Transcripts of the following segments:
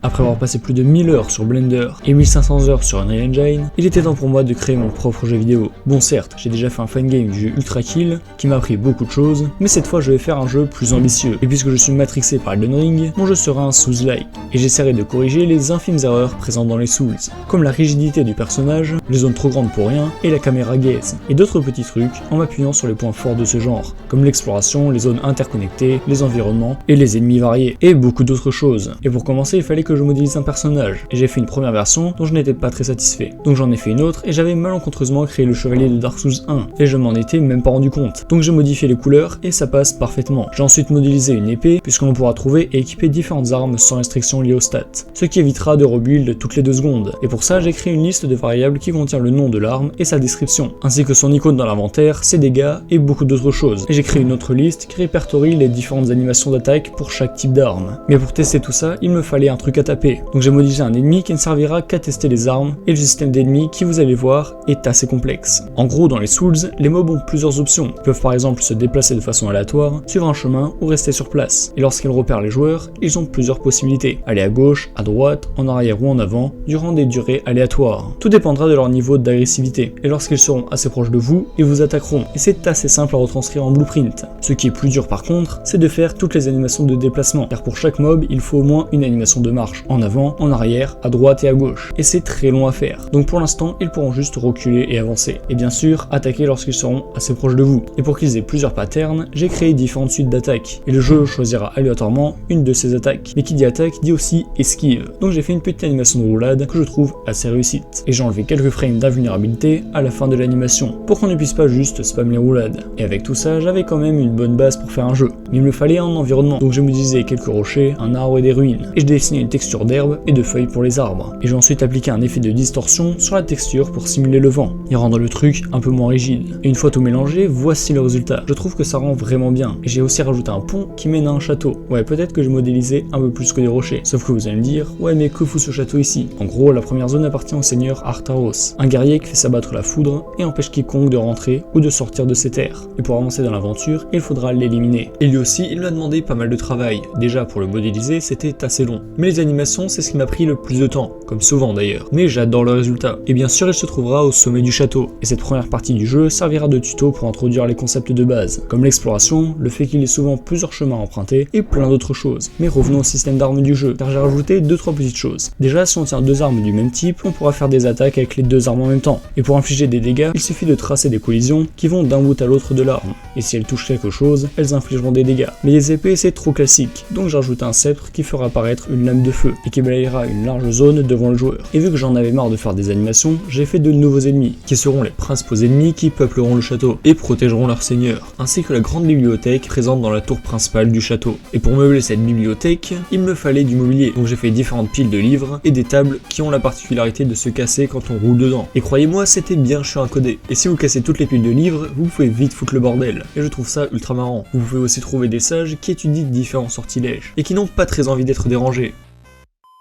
Après avoir passé plus de 1000 heures sur Blender et 1500 heures sur Unreal Engine, il était temps pour moi de créer mon propre jeu vidéo. Bon certes, j'ai déjà fait un fangame du jeu Ultra Kill qui m'a appris beaucoup de choses, mais cette fois je vais faire un jeu plus ambitieux. Et puisque je suis matrixé par Elden Ring, mon jeu sera un Souls-like, et j'essaierai de corriger les infimes erreurs présentes dans les Souls, comme la rigidité du personnage, les zones trop grandes pour rien et la caméra gaze, et d'autres petits trucs en m'appuyant sur les points forts de ce genre, comme l'exploration, les zones interconnectées, les environnements et les ennemis variés, et beaucoup d'autres choses. Et pour commencer, il fallait que je modélise un personnage, et j'ai fait une première version dont je n'étais pas très satisfait. Donc j'en ai fait une autre et j'avais malencontreusement créé le chevalier de Dark Souls 1, et je m'en étais même pas rendu compte. Donc j'ai modifié les couleurs et ça passe parfaitement. J'ai ensuite modélisé une épée, puisqu'on pourra trouver et équiper différentes armes sans restriction liées aux stats, ce qui évitera de rebuild toutes les 2 secondes. Et pour ça, j'ai créé une liste de variables qui contient le nom de l'arme et sa description, ainsi que son icône dans l'inventaire, ses dégâts et beaucoup d'autres choses. Et j'ai créé une autre liste qui répertorie les différentes animations d'attaque pour chaque type d'arme. Mais pour tester tout ça, il me fallait un truc à taper. Donc j'ai modélisé un ennemi qui ne servira qu'à tester les armes, et le système d'ennemis qui, vous allez voir, est assez complexe. En gros, dans les Souls, les mobs ont plusieurs options. Ils peuvent par exemple se déplacer de façon aléatoire, suivre un chemin ou rester sur place. Et lorsqu'ils repèrent les joueurs, ils ont plusieurs possibilités. Aller à gauche, à droite, en arrière ou en avant, durant des durées aléatoires. Tout dépendra de leur niveau d'agressivité. Et lorsqu'ils seront assez proches de vous, ils vous attaqueront. Et c'est assez simple à retranscrire en blueprint. Ce qui est plus dur par contre, c'est de faire toutes les animations de déplacement. Car pour chaque mob, il faut au moins une animation de marche. En avant, en arrière, à droite et à gauche. Et c'est très long à faire. Donc pour l'instant, ils pourront juste reculer et avancer. Et bien sûr, attaquer lorsqu'ils seront assez proches de vous. Et pour qu'ils aient plusieurs patterns, j'ai créé différentes suites d'attaques. Et le jeu choisira aléatoirement une de ces attaques. Mais qui dit attaque dit aussi esquive. Donc j'ai fait une petite animation de roulade que je trouve assez réussite. Et j'ai enlevé quelques frames d'invulnérabilité à la fin de l'animation, pour qu'on ne puisse pas juste spam les roulades. Et avec tout ça, j'avais quand même une bonne base pour faire un jeu. Mais il me fallait un environnement. Donc j'ai modélisé quelques rochers, un arbre et des ruines. Et j'ai dessiné une texture d'herbe et de feuilles pour les arbres. Et j'ai ensuite appliqué un effet de distorsion sur la texture pour simuler le vent et rendre le truc un peu moins rigide. Et une fois tout mélangé, voici le résultat. Je trouve que ça rend vraiment bien. Et j'ai aussi rajouté un pont qui mène à un château. Ouais, peut-être que je modélisais un peu plus que des rochers. Sauf que vous allez me dire, ouais mais que fout ce château ici? En gros, la première zone appartient au seigneur Artaros, un guerrier qui fait s'abattre la foudre et empêche quiconque de rentrer ou de sortir de ses terres. Et pour avancer dans l'aventure, il faudra l'éliminer. Et lui aussi, il m'a demandé pas mal de travail. Déjà pour le modéliser, c'était assez long. Mais les animations, c'est ce qui m'a pris le plus de temps, comme souvent d'ailleurs. Mais j'adore le résultat. Et bien sûr, il se trouvera au sommet du château. Et cette première partie du jeu servira de tuto pour introduire les concepts de base, comme l'exploration, le fait qu'il y ait souvent plusieurs chemins à emprunter et plein d'autres choses. Mais revenons au système d'armes du jeu, car j'ai rajouté 2-3 petites choses. Déjà, si on tient 2 armes du même type, on pourra faire des attaques avec les 2 armes en même temps. Et pour infliger des dégâts, il suffit de tracer des collisions qui vont d'un bout à l'autre de l'arme. Et si elles touchent quelque chose, elles infligeront des dégâts. Mais les épées, c'est trop classique, donc j'ai rajouté un sceptre qui fera apparaître une lame de feu et qui balayera une large zone devant le joueur. Et vu que j'en avais marre de faire des animations, j'ai fait de nouveaux ennemis, qui seront les principaux ennemis qui peupleront le château et protégeront leur seigneur, ainsi que la grande bibliothèque présente dans la tour principale du château. Et pour meubler cette bibliothèque, il me fallait du mobilier, donc j'ai fait différentes piles de livres et des tables qui ont la particularité de se casser quand on roule dedans. Et croyez-moi, c'était bien chiant à coder. Et si vous cassez toutes les piles de livres, vous pouvez vite foutre le bordel. Et je trouve ça ultra marrant. Vous pouvez aussi trouver des sages qui étudient différents sortilèges, et qui n'ont pas très envie d'être dérangés.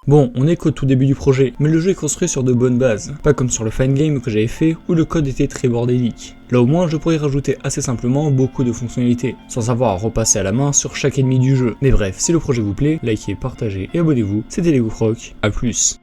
Bon, on est qu'au tout début du projet, mais le jeu est construit sur de bonnes bases, pas comme sur le fangame que j'avais fait où le code était très bordélique. Là au moins je pourrais rajouter assez simplement beaucoup de fonctionnalités, sans avoir à repasser à la main sur chaque ennemi du jeu. Mais bref, si le projet vous plaît, likez, partagez et abonnez-vous, c'était LegoFroc, à plus.